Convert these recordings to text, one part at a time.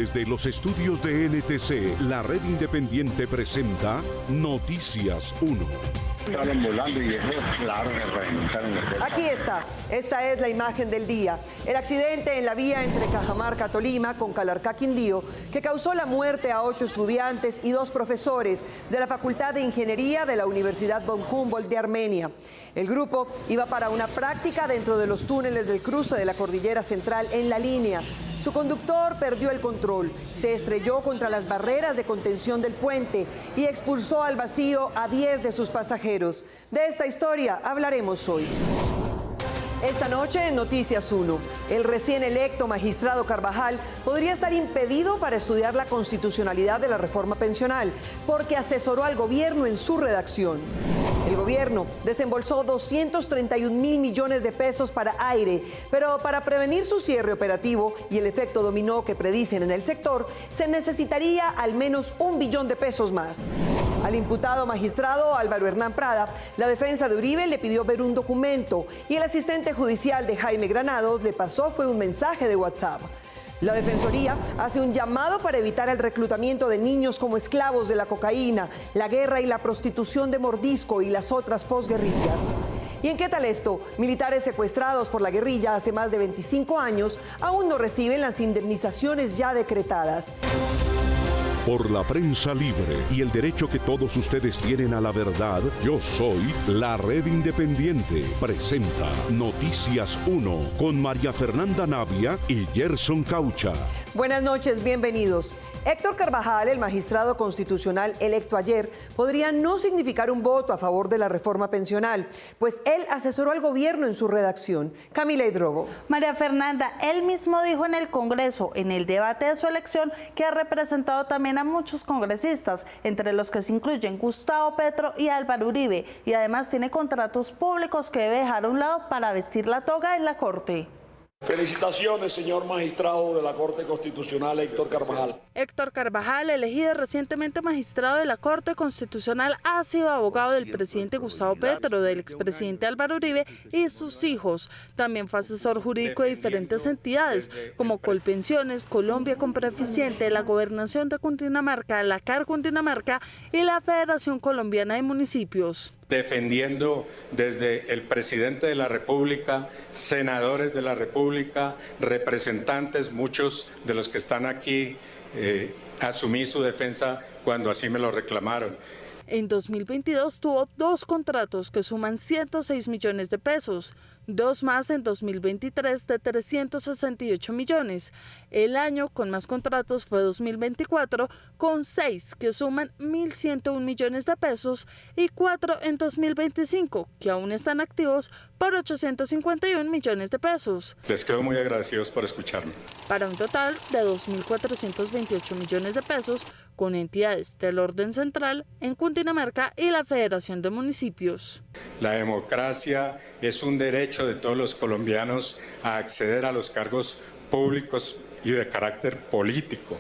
Desde los estudios de NTC, la red independiente presenta Noticias 1. Aquí está, esta es la imagen del día. El accidente en la vía entre Cajamarca, Tolima, con Calarcá, Quindío, que causó la muerte a 8 estudiantes y 2 profesores de la Facultad de Ingeniería de la Universidad von Humboldt de Armenia. El grupo iba para una práctica dentro de los túneles del cruce de la Cordillera Central en la línea. Su conductor perdió el control, se estrelló contra las barreras de contención del puente y expulsó al vacío a 10 de sus pasajeros. De esta historia hablaremos hoy. Esta noche en Noticias 1, el recién electo magistrado Carvajal podría estar impedido para estudiar la constitucionalidad de la reforma pensional porque asesoró al gobierno en su redacción. El gobierno desembolsó 231.000 millones de pesos para aire, pero para prevenir su cierre operativo y el efecto dominó que predicen en el sector, se necesitaría al menos 1 billón de pesos más. Al imputado magistrado Álvaro Hernán Prada, la defensa de Uribe le pidió ver un documento y el asistente judicial de Jaime Granados le pasó fue un mensaje de WhatsApp. La Defensoría hace un llamado para evitar el reclutamiento de niños como esclavos de la cocaína, la guerra y la prostitución de mordisco y las otras posguerrillas. ¿Y en qué tal esto? Militares secuestrados por la guerrilla hace más de 25 años aún no reciben las indemnizaciones ya decretadas. Por la prensa libre y el derecho que todos ustedes tienen a la verdad, yo soy la Red Independiente. Presenta Noticias 1 con María Fernanda Navia y Gerson Caucha. Buenas noches, bienvenidos. Héctor Carvajal, el magistrado constitucional electo ayer, podría no significar un voto a favor de la reforma pensional, pues él asesoró al gobierno en su redacción. Camila Hidrogo. María Fernanda, él mismo dijo en el Congreso, en el debate de su elección, que ha representado también a muchos congresistas, entre los que se incluyen Gustavo Petro y Álvaro Uribe, y además tiene contratos públicos que debe dejar a un lado para vestir la toga en la Corte. Felicitaciones, señor magistrado de la Corte Constitucional, Héctor Carvajal. Héctor Carvajal, elegido recientemente magistrado de la Corte Constitucional, ha sido abogado del presidente Gustavo Petro, del expresidente Álvaro Uribe y sus hijos. También fue asesor jurídico de diferentes entidades, como Colpensiones, Colombia con Preeficiente, la Gobernación de Cundinamarca, la CAR Cundinamarca y la Federación Colombiana de Municipios. Defendiendo desde el presidente de la República, senadores de la República, representantes, muchos de los que están aquí, asumí su defensa cuando así me lo reclamaron. En 2022 tuvo 2 contratos que suman 106 millones de pesos, 2 más en 2023 de 368 millones. El año con más contratos fue 2024 con 6 que suman 1.101 millones de pesos y 4 en 2025 que aún están activos por 851 millones de pesos. Les quedo muy agradecidos por escucharme. Para un total de 2.428 millones de pesos con entidades del orden central en Cundinamarca y la Federación de Municipios. La democracia es un derecho de todos los colombianos a acceder a los cargos públicos y de carácter político.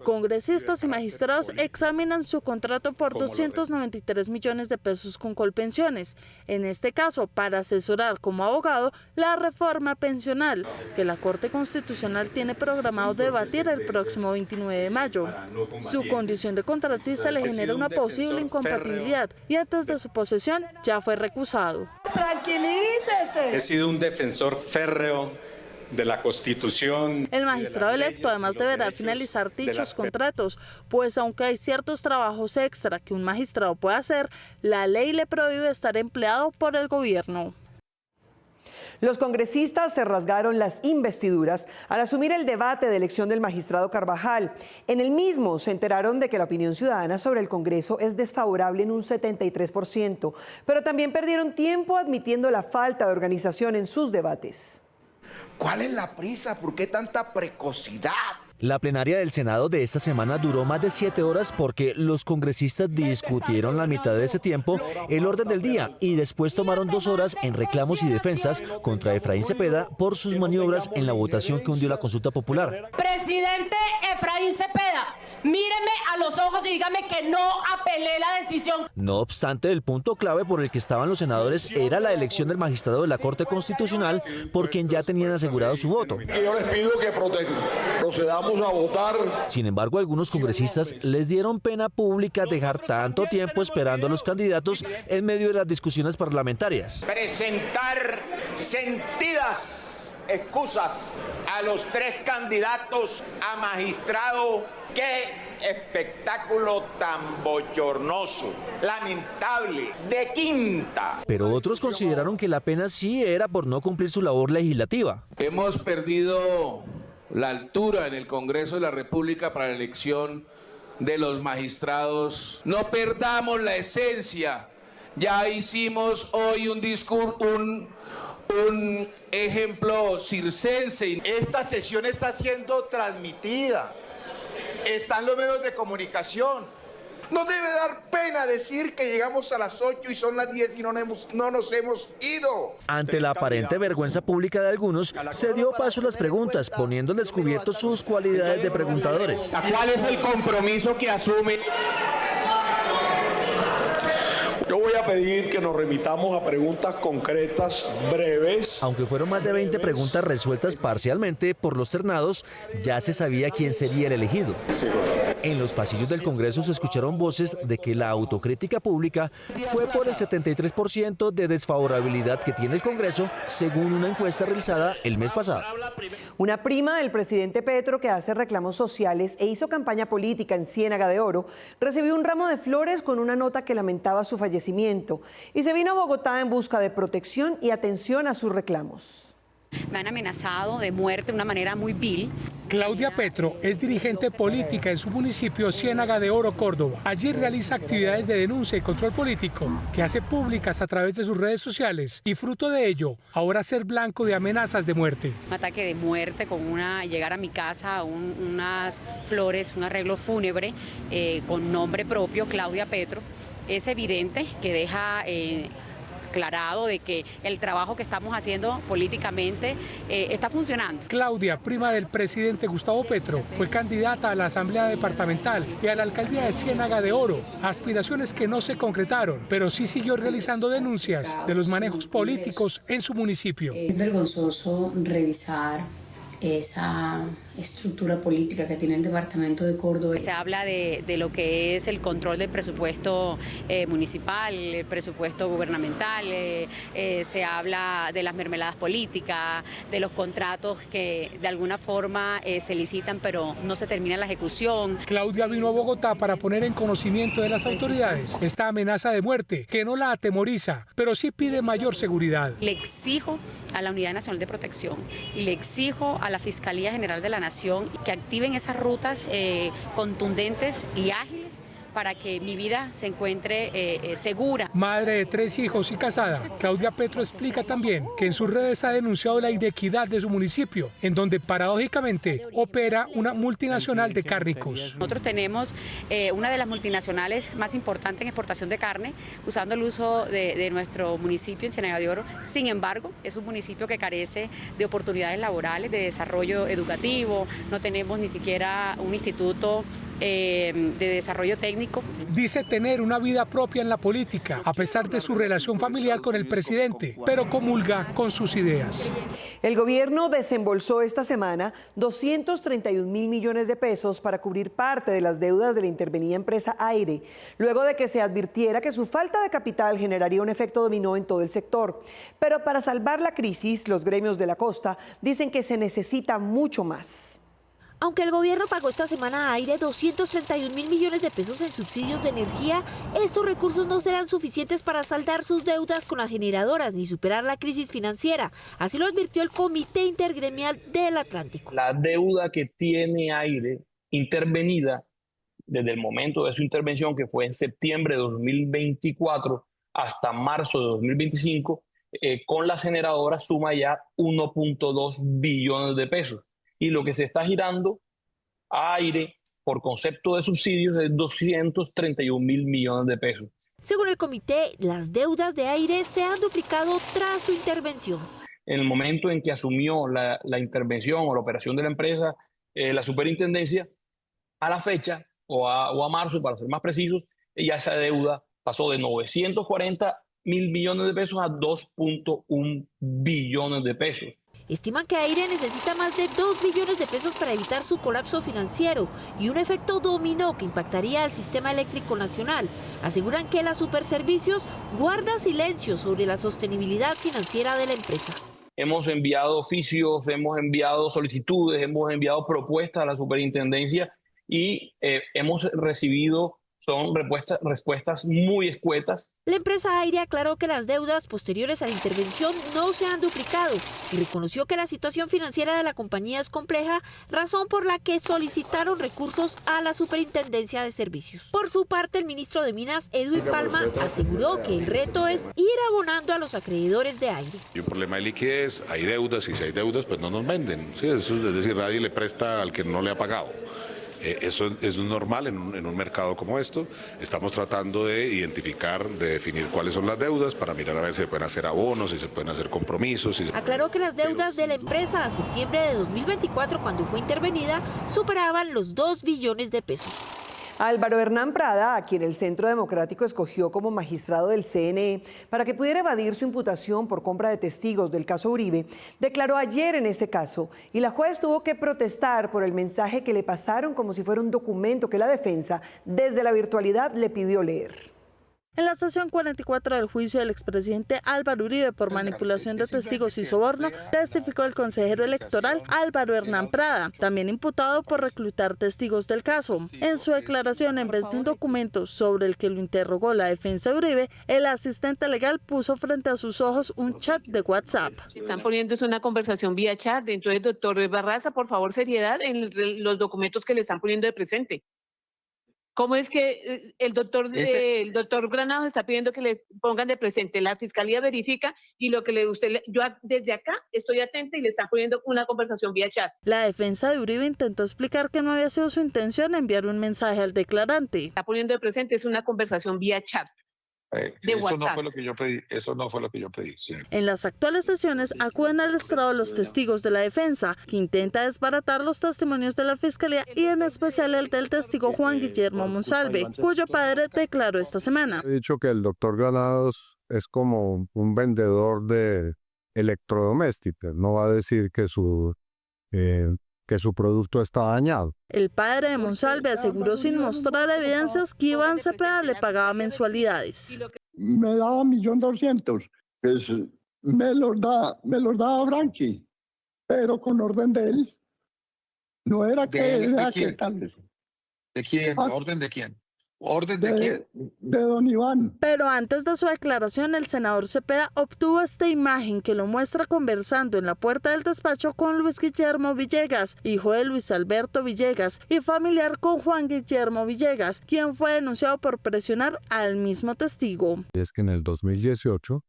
Congresistas y magistrados examinan su contrato por 293 millones de pesos con Colpensiones, en este caso para asesorar como abogado la reforma pensional, que la Corte Constitucional tiene programado debatir el próximo 29 de mayo. Su condición de contratista le genera una posible incompatibilidad y antes de su posesión ya fue recusado. ¡Tranquilícese! He sido un defensor férreo de la Constitución. El magistrado electo además deberá finalizar dichos contratos, pues aunque hay ciertos trabajos extra que un magistrado puede hacer, la ley le prohíbe estar empleado por el gobierno. Los congresistas se rasgaron las investiduras al asumir el debate de elección del magistrado Carvajal. En el mismo se enteraron de que la opinión ciudadana sobre el Congreso es desfavorable en un 73%, pero también perdieron tiempo admitiendo la falta de organización en sus debates. ¿Cuál es la prisa? ¿Por qué tanta precocidad? La plenaria del Senado de esta semana duró más de 7 horas porque los congresistas discutieron la mitad de ese tiempo el orden del día y después tomaron 2 horas en reclamos y defensas contra Efraín Cepeda por sus maniobras en la votación que hundió la consulta popular. Presidente Efraín Cepeda, Míreme a los ojos y dígame que no apelé la decisión. No obstante, el punto clave por el que estaban los senadores era la elección del magistrado de la Corte Constitucional, por quien ya tenían asegurado su voto. Yo les pido que procedamos a votar. Sin embargo, algunos congresistas les dieron pena pública dejar tanto tiempo esperando a los candidatos en medio de las discusiones parlamentarias. Presentar sentidas excusas a los 3 candidatos a magistrado. ¡Qué espectáculo tan bochornoso, lamentable, de quinta! Pero otros consideraron que la pena sí era por no cumplir su labor legislativa. Hemos perdido la altura en el Congreso de la República para la elección de los magistrados. No perdamos la esencia. Ya hicimos hoy un discurso, un ejemplo circense. Esta sesión está siendo transmitida. Están los medios de comunicación. No debe dar pena decir que llegamos a las 8 y son las 10 y no nos hemos ido. Ante la aparente vergüenza pública de algunos, se dio paso a las preguntas, poniendo al descubierto sus cualidades de preguntadores. ¿Cuál es el compromiso que asume? Yo voy a pedir que nos remitamos a preguntas concretas, breves. Aunque fueron más de 20 preguntas resueltas parcialmente por los ternados, ya se sabía quién sería el elegido. En los pasillos del Congreso se escucharon voces de que la autocrítica pública fue por el 73% de desfavorabilidad que tiene el Congreso, según una encuesta realizada el mes pasado. Una prima del presidente Petro, que hace reclamos sociales e hizo campaña política en Ciénaga de Oro, recibió un ramo de flores con una nota que lamentaba su fallecimiento y se vino a Bogotá en busca de protección y atención a sus reclamos. Me han amenazado de muerte de una manera muy vil. Claudia Petro es dirigente política en su municipio Ciénaga de Oro, Córdoba. Allí realiza actividades de denuncia y control político que hace públicas a través de sus redes sociales y fruto de ello, ahora ser blanco de amenazas de muerte. Un ataque de muerte con llegar a mi casa, unas flores, un arreglo fúnebre con nombre propio, Claudia Petro. Es evidente que deja aclarado de que el trabajo que estamos haciendo políticamente está funcionando. Claudia, prima del presidente Gustavo Petro, fue candidata a la Asamblea Departamental y a la Alcaldía de Ciénaga de Oro, aspiraciones que no se concretaron, pero sí siguió realizando denuncias de los manejos políticos en su municipio. Es vergonzoso revisar esa estructura política que tiene el departamento de Córdoba. Se habla de lo que es el control del presupuesto municipal, el presupuesto gubernamental, se habla de las mermeladas políticas, de los contratos que de alguna forma se licitan pero no se termina la ejecución. Claudia vino a Bogotá para poner en conocimiento de las autoridades esta amenaza de muerte que no la atemoriza, pero sí pide mayor seguridad. Le exijo a la Unidad Nacional de Protección y le exijo a la Fiscalía General de la Nación que activen esas rutas contundentes y ágiles para que mi vida se encuentre segura. Madre de 3 hijos y casada, Claudia Petro explica también que en sus redes ha denunciado la inequidad de su municipio, en donde paradójicamente opera una multinacional de cárnicos. Nosotros tenemos una de las multinacionales más importantes en exportación de carne, usando el uso de nuestro municipio en Ciénaga de Oro. Sin embargo, es un municipio que carece de oportunidades laborales, de desarrollo educativo, no tenemos ni siquiera un instituto de desarrollo técnico. Dice tener una vida propia en la política, a pesar de su relación familiar con el presidente, pero comulga con sus ideas. El gobierno desembolsó esta semana 231.000 millones de pesos para cubrir parte de las deudas de la intervenida empresa Aire, luego de que se advirtiera que su falta de capital generaría un efecto dominó en todo el sector. Pero para salvar la crisis, los gremios de la costa dicen que se necesita mucho más. Aunque el gobierno pagó esta semana a Aire 231.000 millones de pesos en subsidios de energía, estos recursos no serán suficientes para saldar sus deudas con las generadoras ni superar la crisis financiera. Así lo advirtió el Comité Intergremial del Atlántico. La deuda que tiene Aire intervenida desde el momento de su intervención, que fue en septiembre de 2024 hasta marzo de 2025, con las generadoras suma ya 1.2 billones de pesos. Y lo que se está girando a Aire por concepto de subsidios es 231.000 millones de pesos. Según el comité, las deudas de Aire se han duplicado tras su intervención. En el momento en que asumió la intervención o la operación de la empresa, la superintendencia, a la fecha o a marzo, para ser más precisos, ya esa deuda pasó de 940 mil millones de pesos a 2.1 billones de pesos. Estiman que AIRE necesita más de 2 billones de pesos para evitar su colapso financiero y un efecto dominó que impactaría al sistema eléctrico nacional. Aseguran que la Superservicios guarda silencio sobre la sostenibilidad financiera de la empresa. Hemos enviado oficios, hemos enviado solicitudes, hemos enviado propuestas a la superintendencia y hemos recibido respuestas muy escuetas. La empresa AIRE aclaró que las deudas posteriores a la intervención no se han duplicado y reconoció que la situación financiera de la compañía es compleja, razón por la que solicitaron recursos a la Superintendencia de Servicios. Por su parte, el ministro de Minas, Edwin Palma, aseguró que el reto es ir abonando a los acreedores de AIRE. Hay un problema de liquidez, hay deudas y si hay deudas pues no nos venden. Sí, eso es decir, nadie le presta al que no le ha pagado. Eso es normal en un mercado como esto. Estamos tratando de identificar, de definir cuáles son las deudas para mirar a ver si se pueden hacer abonos, si se pueden hacer compromisos. Aclaró que las deudas de la empresa a septiembre de 2024, cuando fue intervenida, superaban los 2 billones de pesos. Álvaro Hernán Prada, a quien el Centro Democrático escogió como magistrado del CNE para que pudiera evadir su imputación por compra de testigos del caso Uribe, declaró ayer en ese caso y la juez tuvo que protestar por el mensaje que le pasaron como si fuera un documento que la defensa desde la virtualidad le pidió leer. En la sesión 44 del juicio del expresidente Álvaro Uribe por manipulación de testigos y soborno, testificó el consejero electoral Álvaro Hernán Prada, también imputado por reclutar testigos del caso. En su declaración, en vez de un documento sobre el que lo interrogó la defensa de Uribe, el asistente legal puso frente a sus ojos un chat de WhatsApp. Están poniéndose una conversación vía chat. Entonces, doctor Barraza, por favor, seriedad en los documentos que le están poniendo de presente. ¿Cómo es que el doctor Granados está pidiendo que le pongan de presente? La fiscalía verifica y lo que yo desde acá estoy atenta y le están poniendo una conversación vía chat. La defensa de Uribe intentó explicar que no había sido su intención enviar un mensaje al declarante. Está poniendo de presente es una conversación vía chat. Eso no fue lo que yo pedí. Eso no fue lo que yo pedí. Sí. En las actuales sesiones acuden al estrado los testigos de la defensa, que intenta desbaratar los testimonios de la fiscalía y en especial el del testigo Juan Guillermo Monsalve, cuyo padre declaró esta semana. He dicho que el doctor Granados es como un vendedor de electrodomésticos. No va a decir que su producto está dañado. El padre de Monsalve aseguró sin mostrar evidencias que Iván Cepeda le pagaba mensualidades. Me daba 1.200.000, pues me los daba Frankie, pero con orden de él. No era que... ¿De quién? ¿Orden de quién? ¿Orden de quién? De don Iván. Pero antes de su declaración, el senador Cepeda obtuvo esta imagen que lo muestra conversando en la puerta del despacho con Luis Guillermo Villegas, hijo de Luis Alberto Villegas y familiar con Juan Guillermo Villegas, quien fue denunciado por presionar al mismo testigo. Es que en el 2018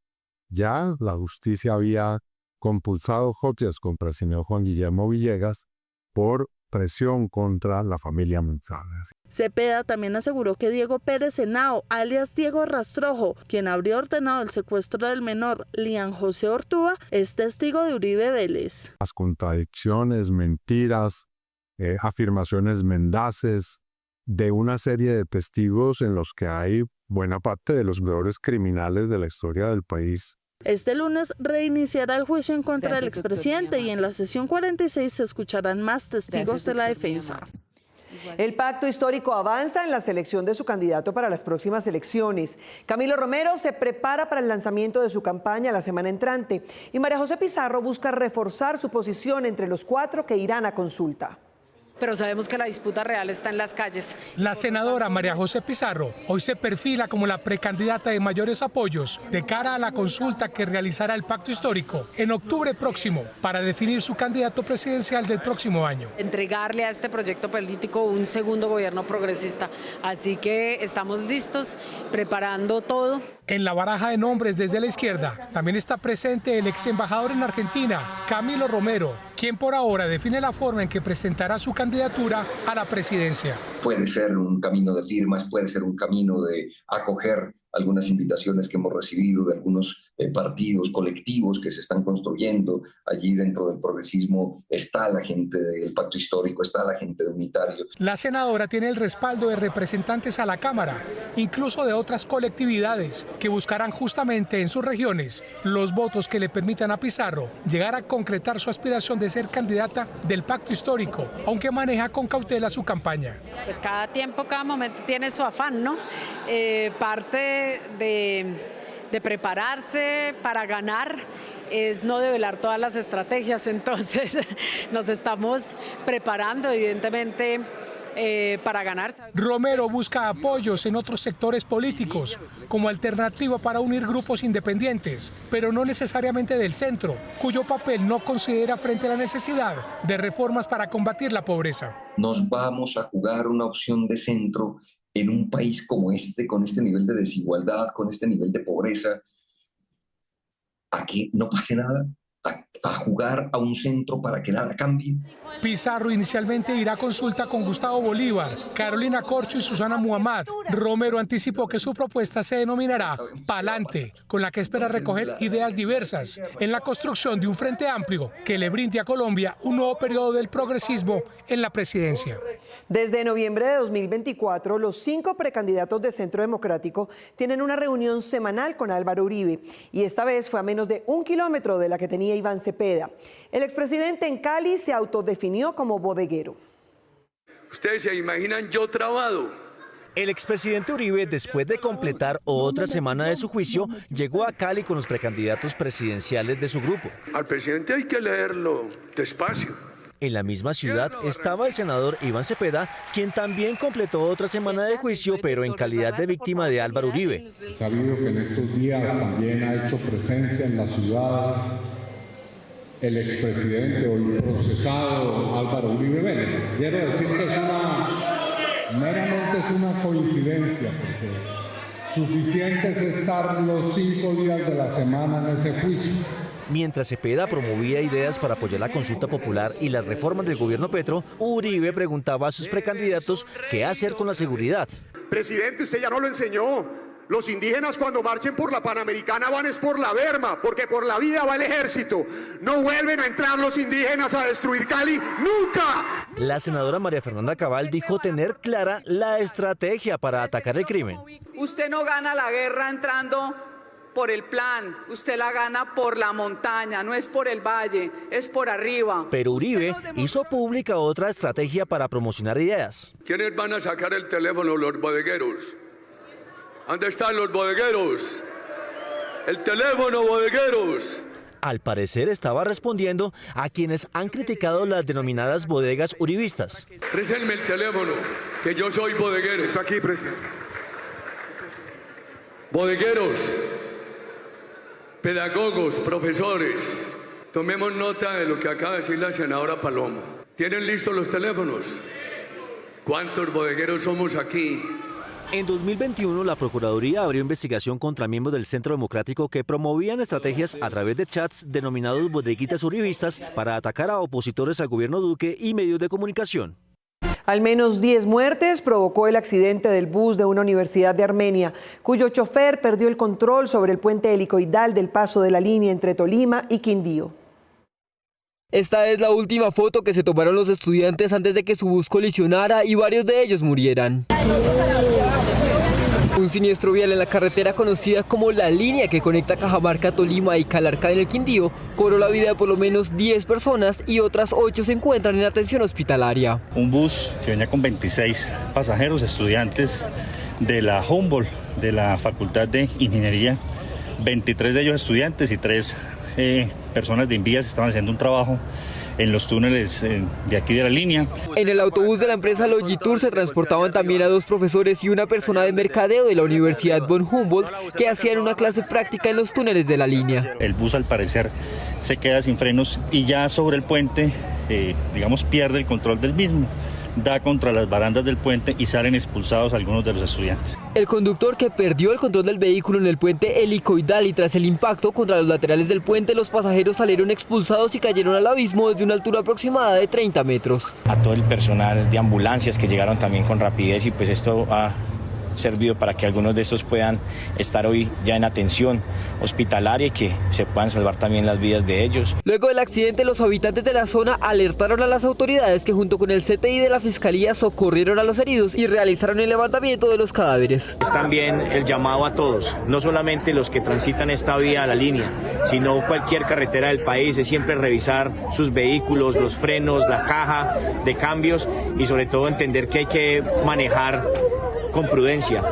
ya la justicia había compulsado joyas contra el señor Juan Guillermo Villegas por presión contra la familia Monsalve. Cepeda también aseguró que Diego Pérez Henao, alias Diego Rastrojo, quien habría ordenado el secuestro del menor Lian José Ortúa, es testigo de Uribe Vélez. Las contradicciones, mentiras, afirmaciones mendaces de una serie de testigos en los que hay buena parte de los peores criminales de la historia del país. Este lunes reiniciará el juicio en contra del expresidente y en la sesión 46 se escucharán más testigos de la defensa. El pacto histórico avanza en la selección de su candidato para las próximas elecciones. Camilo Romero se prepara para el lanzamiento de su campaña la semana entrante y María José Pizarro busca reforzar su posición entre los 4 que irán a consulta. Pero sabemos que la disputa real está en las calles. La senadora María José Pizarro hoy se perfila como la precandidata de mayores apoyos de cara a la consulta que realizará el Pacto Histórico en octubre próximo para definir su candidato presidencial del próximo año. Entregarle a este proyecto político un segundo gobierno progresista. Así que estamos listos, preparando todo. En la baraja de nombres desde la izquierda también está presente el ex embajador en Argentina, Camilo Romero, quien por ahora define la forma en que presentará su candidatura a la presidencia. Puede ser un camino de firmas, puede ser un camino de acoger algunas invitaciones que hemos recibido de algunos partidos, colectivos que se están construyendo. Allí dentro del progresismo está la gente del Pacto Histórico, está la gente de Unitario. La senadora tiene el respaldo de representantes a la Cámara, incluso de otras colectividades, que buscarán justamente en sus regiones los votos que le permitan a Pizarro llegar a concretar su aspiración de ser candidata del Pacto Histórico, aunque maneja con cautela su campaña. Pues cada tiempo, cada momento tiene su afán, ¿no? Parte de prepararse para ganar es no develar todas las estrategias, entonces nos estamos preparando evidentemente para ganar. Romero busca apoyos en otros sectores políticos como alternativa para unir grupos independientes, pero no necesariamente del centro, cuyo papel no considera frente a la necesidad de reformas para combatir la pobreza. Nos vamos a jugar una opción de centro en un país como este, con este nivel de desigualdad, con este nivel de pobreza, a que no pase nada, a jugar a un centro para que nada cambie. Pizarro inicialmente irá a consulta con Gustavo Bolívar, Carolina Corcho y Susana Muhammad. Romero anticipó que su propuesta se denominará Pa'lante, con la que espera recoger ideas diversas en la construcción de un frente amplio que le brinde a Colombia un nuevo periodo del progresismo en la presidencia. Desde noviembre de 2024, los 5 precandidatos de Centro Democrático tienen una reunión semanal con Álvaro Uribe, y esta vez fue a menos de 1 kilómetro de la que tenía Iván Cepeda. El expresidente en Cali se autodefinió como bodeguero. Ustedes se imaginan yo trabado. El expresidente Uribe, después de completar otra semana de su juicio, llegó a Cali con los precandidatos presidenciales de su grupo. Al presidente hay que leerlo despacio. En la misma ciudad estaba el senador Iván Cepeda, quien también completó otra semana de juicio, pero en calidad de víctima de Álvaro Uribe. Sabido que en estos días también ha hecho presencia en la ciudad el expresidente hoy procesado Álvaro Uribe Vélez. Quiero decir que meramente es una coincidencia, porque suficiente es estar los 5 días de la semana en ese juicio. Mientras Cepeda promovía ideas para apoyar la consulta popular y las reformas del gobierno Petro, Uribe preguntaba a sus precandidatos qué hacer con la seguridad. Presidente, usted ya no lo enseñó. Los indígenas cuando marchen por la Panamericana van es por la berma, porque por la vida va el ejército. No vuelven a entrar los indígenas a destruir Cali, ¡nunca! La senadora María Fernanda Cabal dijo tener clara la estrategia para atacar el crimen. Usted no gana la guerra entrando por el plan, usted la gana por la montaña, no es por el valle, es por arriba. Pero Uribe hizo pública otra estrategia para promocionar ideas. ¿Quiénes van a sacar el teléfono? Los bodegueros. ¿Dónde están los bodegueros? El teléfono, bodegueros. Al parecer estaba respondiendo a quienes han criticado las denominadas bodegas uribistas. Préstenme el teléfono, que yo soy bodeguero. Está aquí, presidente. Bodegueros, pedagogos, profesores, tomemos nota de lo que acaba de decir la senadora Paloma. ¿Tienen listos los teléfonos? ¿Cuántos bodegueros somos aquí? En 2021, la Procuraduría abrió investigación contra miembros del Centro Democrático que promovían estrategias a través de chats denominados bodeguitas uribistas para atacar a opositores al gobierno Duque y medios de comunicación. Al menos 10 muertes provocó el accidente del bus de una universidad de Armenia, cuyo chofer perdió el control sobre el puente helicoidal del paso de la línea entre Tolima y Quindío. Esta es la última foto que se tomaron los estudiantes antes de que su bus colisionara y varios de ellos murieran. Un siniestro vial en la carretera conocida como La Línea, que conecta Cajamarca, Tolima y Calarcá en el Quindío, cobró la vida de por lo menos 10 personas y otras 8 se encuentran en atención hospitalaria. Un bus que venía con 26 pasajeros, estudiantes de la Humboldt, de la Facultad de Ingeniería, 23 de ellos estudiantes y 3 personas de Invías estaban haciendo un trabajo en los túneles de aquí de la línea. En el autobús de la empresa Logitur se transportaban también a 2 profesores y una persona de mercadeo de la Universidad von Humboldt que hacían una clase práctica en los túneles de la línea. El bus al parecer se queda sin frenos y ya sobre el puente, digamos, pierde el control del mismo. Da contra las barandas del puente y salen expulsados algunos de los estudiantes. El conductor, que perdió el control del vehículo en el puente helicoidal y tras el impacto contra los laterales del puente, los pasajeros salieron expulsados y cayeron al abismo desde una altura aproximada de 30 metros. A todo el personal de ambulancias que llegaron también con rapidez y pues esto servido para que algunos de estos puedan estar hoy ya en atención hospitalaria y que se puedan salvar también las vidas de ellos. Luego del accidente, los habitantes de la zona alertaron a las autoridades que junto con el CTI de la Fiscalía socorrieron a los heridos y realizaron el levantamiento de los cadáveres. Es también el llamado a todos, no solamente los que transitan esta vía a la línea, sino cualquier carretera del país, es siempre revisar sus vehículos, los frenos, la caja de cambios y sobre todo entender que hay que manejar con prudencia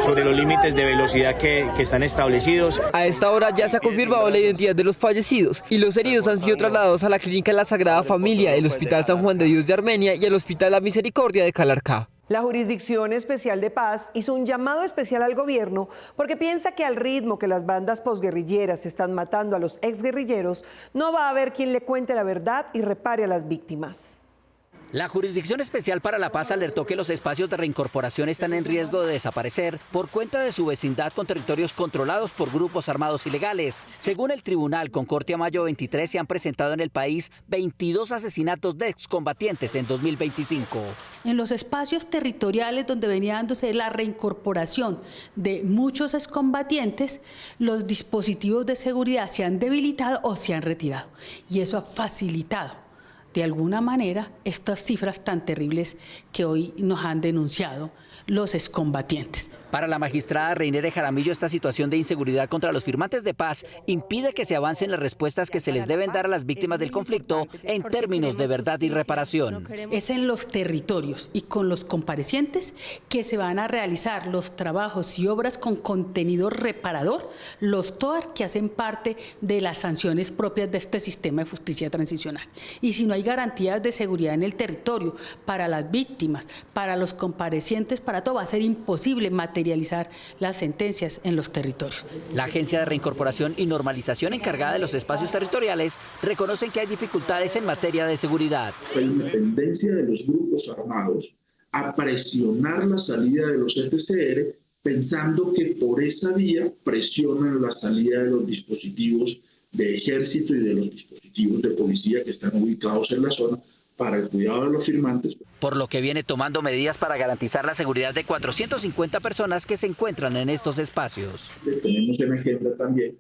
sobre los límites de velocidad que están establecidos. A esta hora ya se ha confirmado la identidad de los fallecidos y los heridos han sido trasladados a la Clínica La Sagrada Familia, el Hospital San Juan de Dios de Armenia y el Hospital La Misericordia de Calarcá. La Jurisdicción Especial de Paz hizo un llamado especial al gobierno porque piensa que al ritmo que las bandas posguerrilleras están matando a los exguerrilleros, no va a haber quien le cuente la verdad y repare a las víctimas. La Jurisdicción Especial para la Paz alertó que los espacios de reincorporación están en riesgo de desaparecer por cuenta de su vecindad con territorios controlados por grupos armados ilegales. Según el tribunal, con corte a mayo 23, se han presentado en el país 22 asesinatos de excombatientes en 2025. En los espacios territoriales donde venía dándose la reincorporación de muchos excombatientes, los dispositivos de seguridad se han debilitado o se han retirado. Y eso ha facilitado de alguna manera estas cifras tan terribles que hoy nos han denunciado los excombatientes. Para la magistrada Reinere Jaramillo, esta situación de inseguridad contra los firmantes de paz impide que se avance en las respuestas que se les deben dar a las víctimas del conflicto en términos de verdad y reparación. Es en los territorios y con los comparecientes que se van a realizar los trabajos y obras con contenido reparador, los TOAR, que hacen parte de las sanciones propias de este sistema de justicia transicional. Y si no hay garantías de seguridad en el territorio para las víctimas, para los comparecientes, para todo, va a ser imposible materializar las sentencias en los territorios. La Agencia de Reincorporación y Normalización encargada de los espacios territoriales reconocen que hay dificultades en materia de seguridad. Hay una tendencia de los grupos armados a presionar la salida de los ETCR pensando que por esa vía presionan la salida de los dispositivos de ejército y de los dispositivos de policía que están ubicados en la zona para el cuidado de los firmantes. Por lo que viene tomando medidas para garantizar la seguridad de 450 personas que se encuentran en estos espacios. Tenemos en agenda también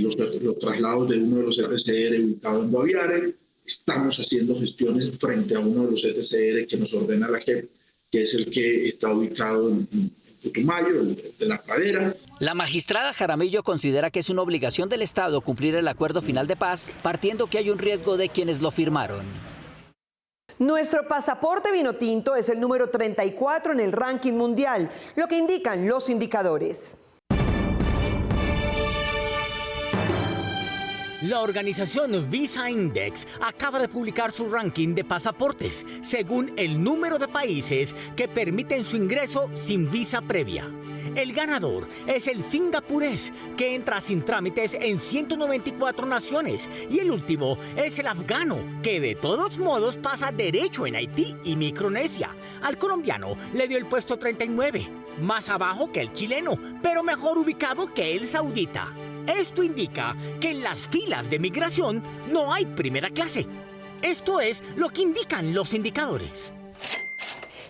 los traslados de uno de los ETCR ubicado en Guaviare. Estamos haciendo gestiones frente a uno de los ETCR que nos ordena la JEP, que es el que está ubicado en Putumayo, de la Pradera. La magistrada Jaramillo considera que es una obligación del Estado cumplir el acuerdo final de paz, partiendo que hay un riesgo de quienes lo firmaron. Nuestro pasaporte vinotinto es el número 34 en el ranking mundial, lo que indican los indicadores. La organización Visa Index acaba de publicar su ranking de pasaportes según el número de países que permiten su ingreso sin visa previa. El ganador es el singapurés, que entra sin trámites en 194 naciones, y el último es el afgano, que de todos modos pasa derecho en Haití y Micronesia. Al colombiano le dio el puesto 39, más abajo que el chileno, pero mejor ubicado que el saudita. Esto indica que en las filas de migración no hay primera clase. Esto es lo que indican los indicadores.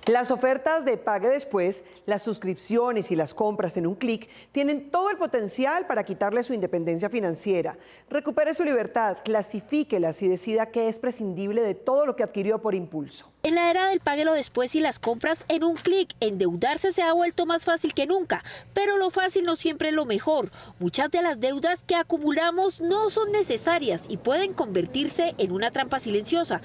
Las ofertas de pague después, las suscripciones y las compras en un clic tienen todo el potencial para quitarle su independencia financiera. Recupere su libertad, clasifíquelas y decida qué es prescindible de todo lo que adquirió por impulso. En la era del páguelo después y las compras en un clic, endeudarse se ha vuelto más fácil que nunca, pero lo fácil no siempre es lo mejor. Muchas de las deudas que acumulamos no son necesarias y pueden convertirse en una trampa silenciosa.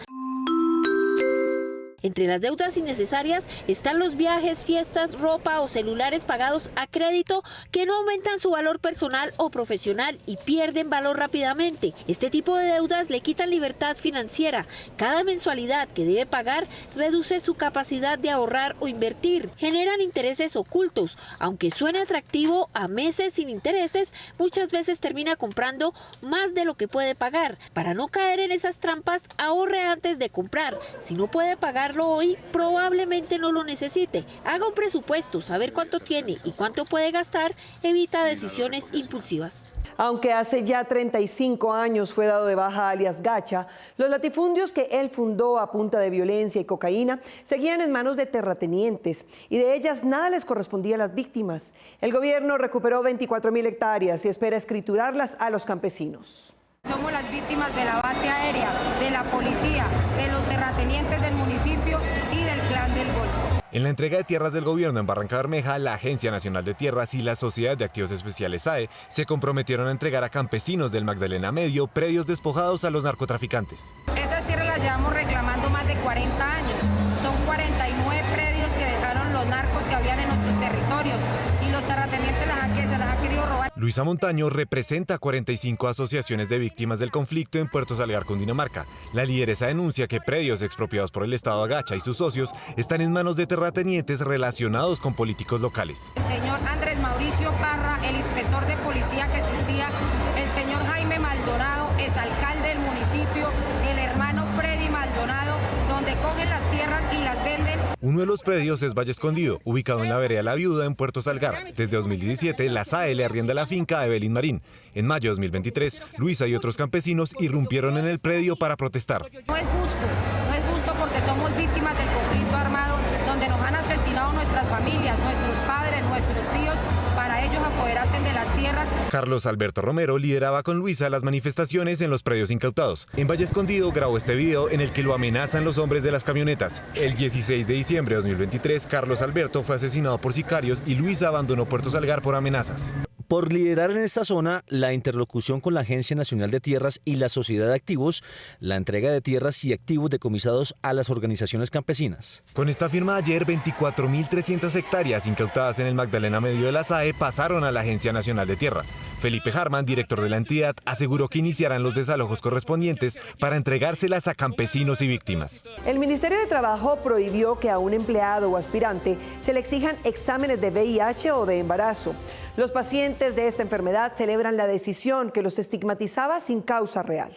Entre las deudas innecesarias están los viajes, fiestas, ropa o celulares pagados a crédito que no aumentan su valor personal o profesional y pierden valor rápidamente. Este tipo de deudas le quitan libertad financiera. Cada mensualidad que debe pagar reduce su capacidad de ahorrar o invertir. Generan intereses ocultos. Aunque suene atractivo, a meses sin intereses, muchas veces termina comprando más de lo que puede pagar. Para no caer en esas trampas, ahorre antes de comprar. Si no puede pagar hoy, probablemente no lo necesite. Haga un presupuesto, saber cuánto tiene y cuánto puede gastar evita decisiones impulsivas. Aunque hace ya 35 años fue dado de baja alias Gacha, los latifundios que él fundó a punta de violencia y cocaína seguían en manos de terratenientes y de ellas nada les correspondía a las víctimas. El gobierno recuperó 24.000 hectáreas y espera escriturarlas a los campesinos. Somos las víctimas de la base aérea, de la policía, de los terratenientes del municipio y del Clan del Golfo. En la entrega de tierras del gobierno en Barranca Bermeja, la Agencia Nacional de Tierras y la Sociedad de Activos Especiales SAE se comprometieron a entregar a campesinos del Magdalena Medio predios despojados a los narcotraficantes. Esas tierras las llevamos reclamando más de 40 años. Son 49 predios que dejaron los narcos que habían en nuestros territorios y los terratenientes se las han querido robar. Luisa Montaño representa 45 asociaciones de víctimas del conflicto en Puerto Salgar, Cundinamarca. La lideresa denuncia que predios expropiados por el Estado Agacha y sus socios están en manos de terratenientes relacionados con políticos locales. El señor Andrés Mauricio Parra, el inspector de policía que existía, el señor Jaime Maldonado, exalcalde del municipio, el hermano Freddy Maldonado, donde cogen las tierras y las venden. Uno de los predios es Valle Escondido, ubicado en la vereda La Viuda en Puerto Salgar. Desde 2017, la SAE le arrienda la finca a Evelyn Marín. En mayo de 2023, Luisa y otros campesinos irrumpieron en el predio para protestar. No es justo porque somos víctimas del conflicto armado, donde nos han asesinado nuestras familias, nuestros padres, nuestros tíos, para ellos apoderarse de las tierras. Carlos Alberto Romero lideraba con Luisa las manifestaciones en los predios incautados. En Valle Escondido grabó este video en el que lo amenazan los hombres de las camionetas. El 16 de diciembre de 2023, Carlos Alberto fue asesinado por sicarios y Luisa abandonó Puerto Salgar por amenazas. Por liderar en esta zona la interlocución con la Agencia Nacional de Tierras y la Sociedad de Activos, la entrega de tierras y activos decomisados a las organizaciones campesinas. Con esta firma ayer, 24.300 hectáreas incautadas en el Magdalena Medio de la SAE pasaron a la Agencia Nacional de Tierras. Felipe Harman, director de la entidad, aseguró que iniciarán los desalojos correspondientes para entregárselas a campesinos y víctimas. El Ministerio de Trabajo prohibió que a un empleado o aspirante se le exijan exámenes de VIH o de embarazo. Los pacientes de esta enfermedad celebran la decisión que los estigmatizaba sin causa real.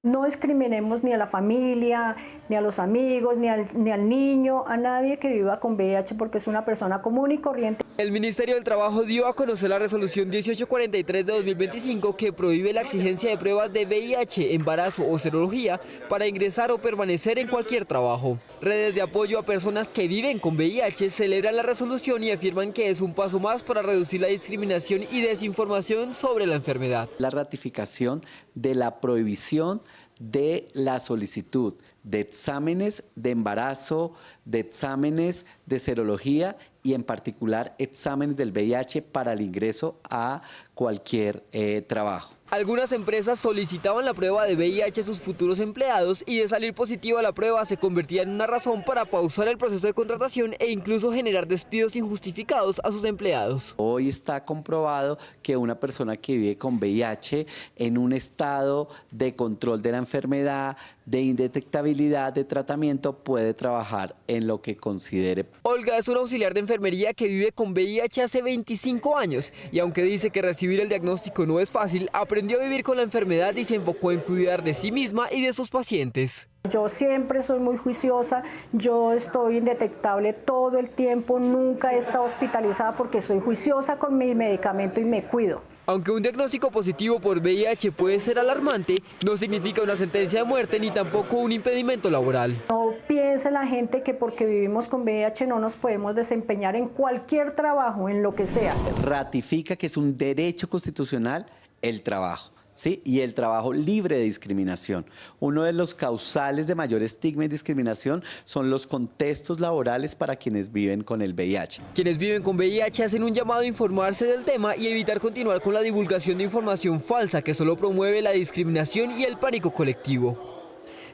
No discriminemos ni a la familia, ni a los amigos, ni al niño, a nadie que viva con VIH porque es una persona común y corriente. El Ministerio del Trabajo dio a conocer la resolución 1843 de 2025 que prohíbe la exigencia de pruebas de VIH, embarazo o serología para ingresar o permanecer en cualquier trabajo. Redes de apoyo a personas que viven con VIH celebran la resolución y afirman que es un paso más para reducir la discriminación y desinformación sobre la enfermedad. La ratificación de la prohibición de la solicitud de exámenes de embarazo, de exámenes de serología y en particular exámenes del VIH para el ingreso a cualquier trabajo. Algunas empresas solicitaban la prueba de VIH a sus futuros empleados y de salir positivo a la prueba se convertía en una razón para pausar el proceso de contratación e incluso generar despidos injustificados a sus empleados. Hoy está comprobado que una persona que vive con VIH en un estado de control de la enfermedad, de indetectabilidad de tratamiento, puede trabajar en lo que considere. Olga es una auxiliar de enfermería que vive con VIH hace 25 años y aunque dice que recibir el diagnóstico no es fácil, aprendió a vivir con la enfermedad y se enfocó en cuidar de sí misma y de sus pacientes. Yo siempre soy muy juiciosa, yo estoy indetectable todo el tiempo, nunca he estado hospitalizada porque soy juiciosa con mi medicamento y me cuido. Aunque un diagnóstico positivo por VIH puede ser alarmante, no significa una sentencia de muerte ni tampoco un impedimento laboral. No piense la gente que porque vivimos con VIH no nos podemos desempeñar en cualquier trabajo, en lo que sea. Ratifica que es un derecho constitucional el trabajo. ¿Sí? Y el trabajo libre de discriminación. Uno de los causales de mayor estigma y discriminación son los contextos laborales para quienes viven con el VIH. Quienes viven con VIH hacen un llamado a informarse del tema y evitar continuar con la divulgación de información falsa que solo promueve la discriminación y el pánico colectivo.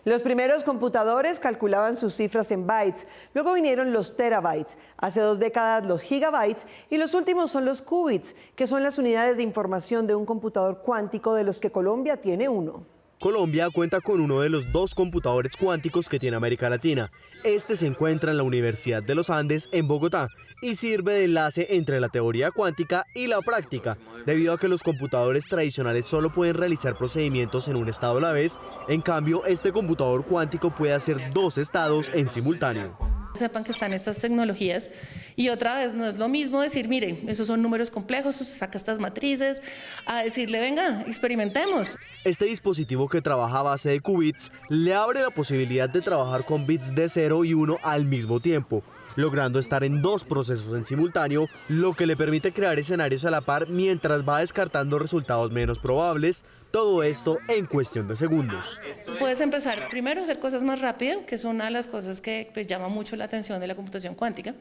Los primeros computadores calculaban sus cifras en bytes, luego vinieron los terabytes, hace 2 décadas los gigabytes y los últimos son los qubits, que son las unidades de información de un computador cuántico de los que Colombia tiene uno. Colombia cuenta con uno de los 2 computadores cuánticos que tiene América Latina. Este se encuentra en la Universidad de los Andes en Bogotá y sirve de enlace entre la teoría cuántica y la práctica, debido a que los computadores tradicionales solo pueden realizar procedimientos en un estado a la vez. En cambio, este computador cuántico puede hacer 2 estados en simultáneo. Sepan que están estas tecnologías Y otra vez, no es lo mismo decir, mire, esos son números complejos, usted saca estas matrices, a decirle, venga, experimentemos. Este dispositivo, que trabaja a base de qubits, le abre la posibilidad de trabajar con bits de 0 y 1 al mismo tiempo, logrando estar en dos procesos en simultáneo, lo que le permite crear escenarios a la par mientras va descartando resultados menos probables, todo esto en cuestión de segundos. Puedes empezar primero a hacer cosas más rápido, que es una de las cosas que llama mucho la atención de la computación cuántica,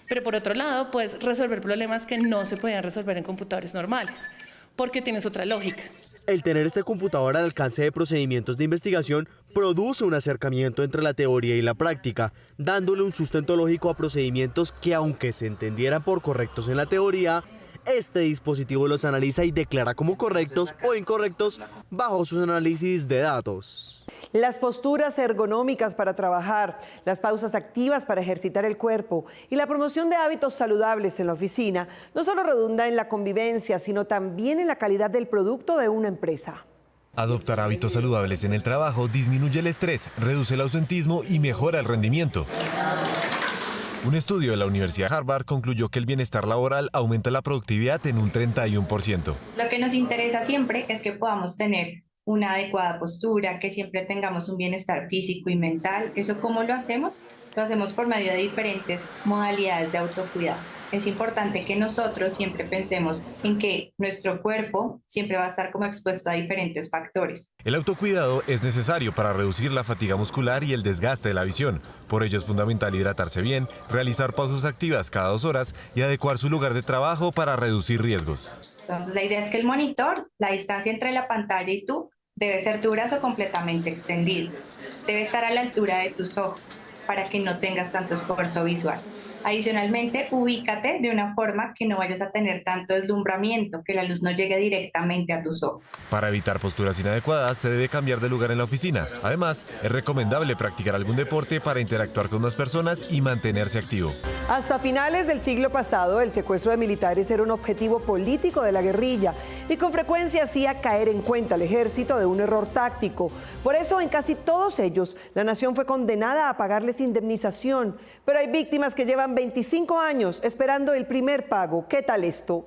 pero por otro lado puedes resolver problemas que no se podían resolver en computadores normales, porque tienes otra lógica. El tener este computador al alcance de procedimientos de investigación produce un acercamiento entre la teoría y la práctica, dándole un sustento lógico a procedimientos que, aunque se entendieran por correctos en la teoría, este dispositivo los analiza y declara como correctos o incorrectos bajo sus análisis de datos. Las posturas ergonómicas para trabajar, las pausas activas para ejercitar el cuerpo y la promoción de hábitos saludables en la oficina no solo redunda en la convivencia, sino también en la calidad del producto de una empresa. Adoptar hábitos saludables en el trabajo disminuye el estrés, reduce el ausentismo y mejora el rendimiento. Un estudio de la Universidad de Harvard concluyó que el bienestar laboral aumenta la productividad en un 31%. Lo que nos interesa siempre es que podamos tener una adecuada postura, que siempre tengamos un bienestar físico y mental. ¿Eso cómo lo hacemos? Lo hacemos por medio de diferentes modalidades de autocuidado. Es importante que nosotros siempre pensemos en que nuestro cuerpo siempre va a estar como expuesto a diferentes factores. El autocuidado es necesario para reducir la fatiga muscular y el desgaste de la visión. Por ello es fundamental hidratarse bien, realizar pausas activas cada 2 horas y adecuar su lugar de trabajo para reducir riesgos. Entonces la idea es que el monitor, la distancia entre la pantalla y tú, debe ser tu brazo completamente extendido. Debe estar a la altura de tus ojos para que no tengas tanto esfuerzo visual. Adicionalmente, ubícate de una forma que no vayas a tener tanto deslumbramiento, que la luz no llegue directamente a tus ojos. Para evitar posturas inadecuadas, se debe cambiar de lugar en la oficina. Además, es recomendable practicar algún deporte para interactuar con más personas y mantenerse activo. Hasta finales del siglo pasado, el secuestro de militares era un objetivo político de la guerrilla y con frecuencia hacía caer en cuenta al ejército de un error táctico. Por eso, en casi todos ellos, la nación fue condenada a pagarles indemnización. Pero hay víctimas que llevan 25 años esperando el primer pago. ¿Qué tal esto?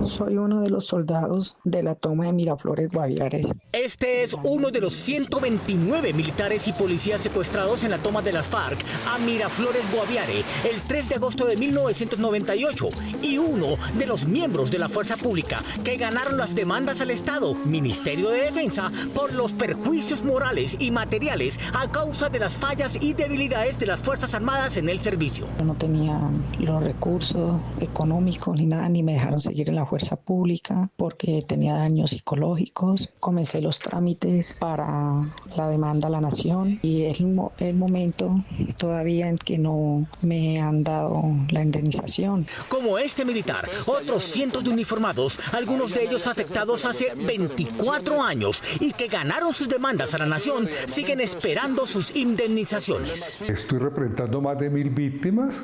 Soy uno de los soldados de la toma de Miraflores Guaviare. Este es uno de los 129 militares y policías secuestrados en la toma de las FARC a Miraflores Guaviare el 3 de agosto de 1998 y uno de los miembros de la fuerza pública que ganaron las demandas al Estado, Ministerio de Defensa, por los perjuicios morales y materiales a causa de las fallas y debilidades de las Fuerzas Armadas en el servicio. No tenía los recursos económicos ni nada, ni me dejaron seguir en la fuerza pública porque tenía daños psicológicos. Comencé los trámites para la demanda a la nación y es el momento todavía en que no me han dado la indemnización. Como este militar, otros cientos de uniformados, algunos de ellos afectados hace 24 años y que ganaron sus demandas a la nación, siguen esperando sus indemnizaciones. Estoy representando más de 1000 víctimas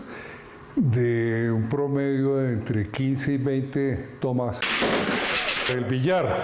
de un promedio de entre 15 y 20 tomas. El Villar,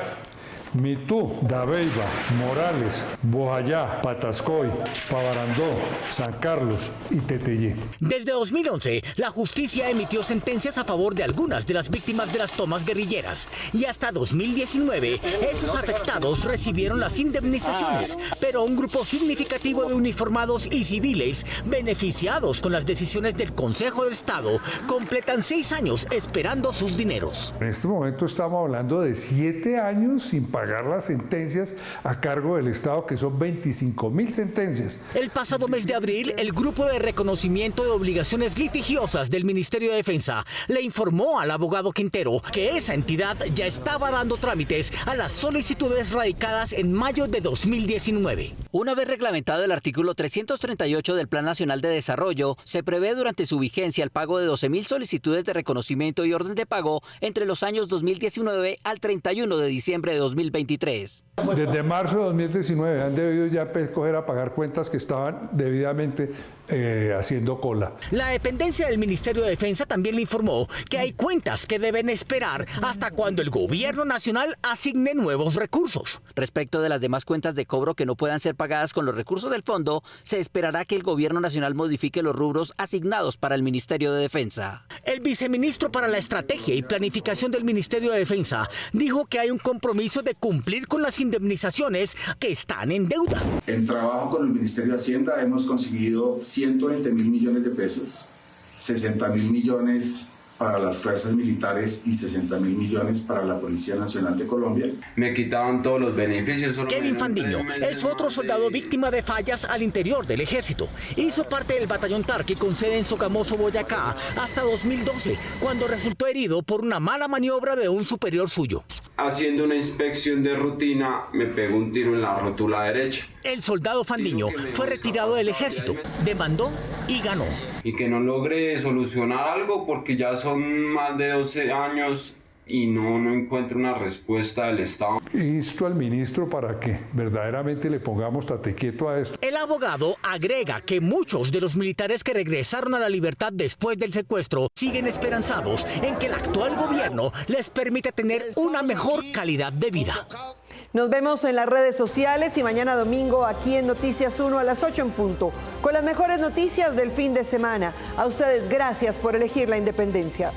Mitú, Dabeiba, Morales, Bojayá, Patascoy, Pavarandó, San Carlos y Teteyé. Desde 2011, la justicia emitió sentencias a favor de algunas de las víctimas de las tomas guerrilleras y hasta 2019, esos afectados recibieron las indemnizaciones, pero un grupo significativo de uniformados y civiles beneficiados con las decisiones del Consejo de Estado completan 6 años esperando sus dineros. En este momento estamos hablando de 7 años sin pagar las sentencias a cargo del Estado, que son 25.000 sentencias. El pasado mes de abril, el Grupo de Reconocimiento de Obligaciones Litigiosas del Ministerio de Defensa le informó al abogado Quintero que esa entidad ya estaba dando trámites a las solicitudes radicadas en mayo de 2019. Una vez reglamentado el artículo 338 del Plan Nacional de Desarrollo, se prevé durante su vigencia el pago de 12.000 solicitudes de reconocimiento y orden de pago entre los años 2019 al 31 de diciembre de 2023. Desde marzo de 2019 han debido ya coger a pagar cuentas que estaban debidamente haciendo cola. La dependencia del Ministerio de Defensa también le informó que hay cuentas que deben esperar hasta cuando el gobierno nacional asigne nuevos recursos. Respecto de las demás cuentas de cobro que no puedan ser pagadas con los recursos del fondo, se esperará que el gobierno nacional modifique los rubros asignados para el Ministerio de Defensa. El viceministro para la Estrategia y Planificación del Ministerio de Defensa dijo que hay un compromiso de cumplir con las indemnizaciones que están en deuda. En trabajo con el Ministerio de Hacienda hemos conseguido 120.000 millones de pesos, 60.000 millones para las fuerzas militares y 60.000 millones para la Policía Nacional de Colombia. Me quitaban todos los beneficios. Kevin Fandiño es otro soldado víctima de fallas al interior del ejército. Hizo parte del batallón Tarqui con sede en Sogamoso, Boyacá, hasta 2012, cuando resultó herido por una mala maniobra de un superior suyo. Haciendo una inspección de rutina, me pegó un tiro en la rótula derecha. El soldado Fandiño fue retirado del ejército, demandó y ganó. Y que no logre solucionar algo porque ya son más de 12 años y no encuentro una respuesta del Estado. Insto al ministro para que verdaderamente le pongamos tate quieto a esto. El abogado agrega que muchos de los militares que regresaron a la libertad después del secuestro siguen esperanzados en que el actual gobierno les permita tener una mejor calidad de vida. Nos vemos en las redes sociales y mañana domingo aquí en Noticias 1 a las 8 en punto, con las mejores noticias del fin de semana. A ustedes, gracias por elegir la independencia.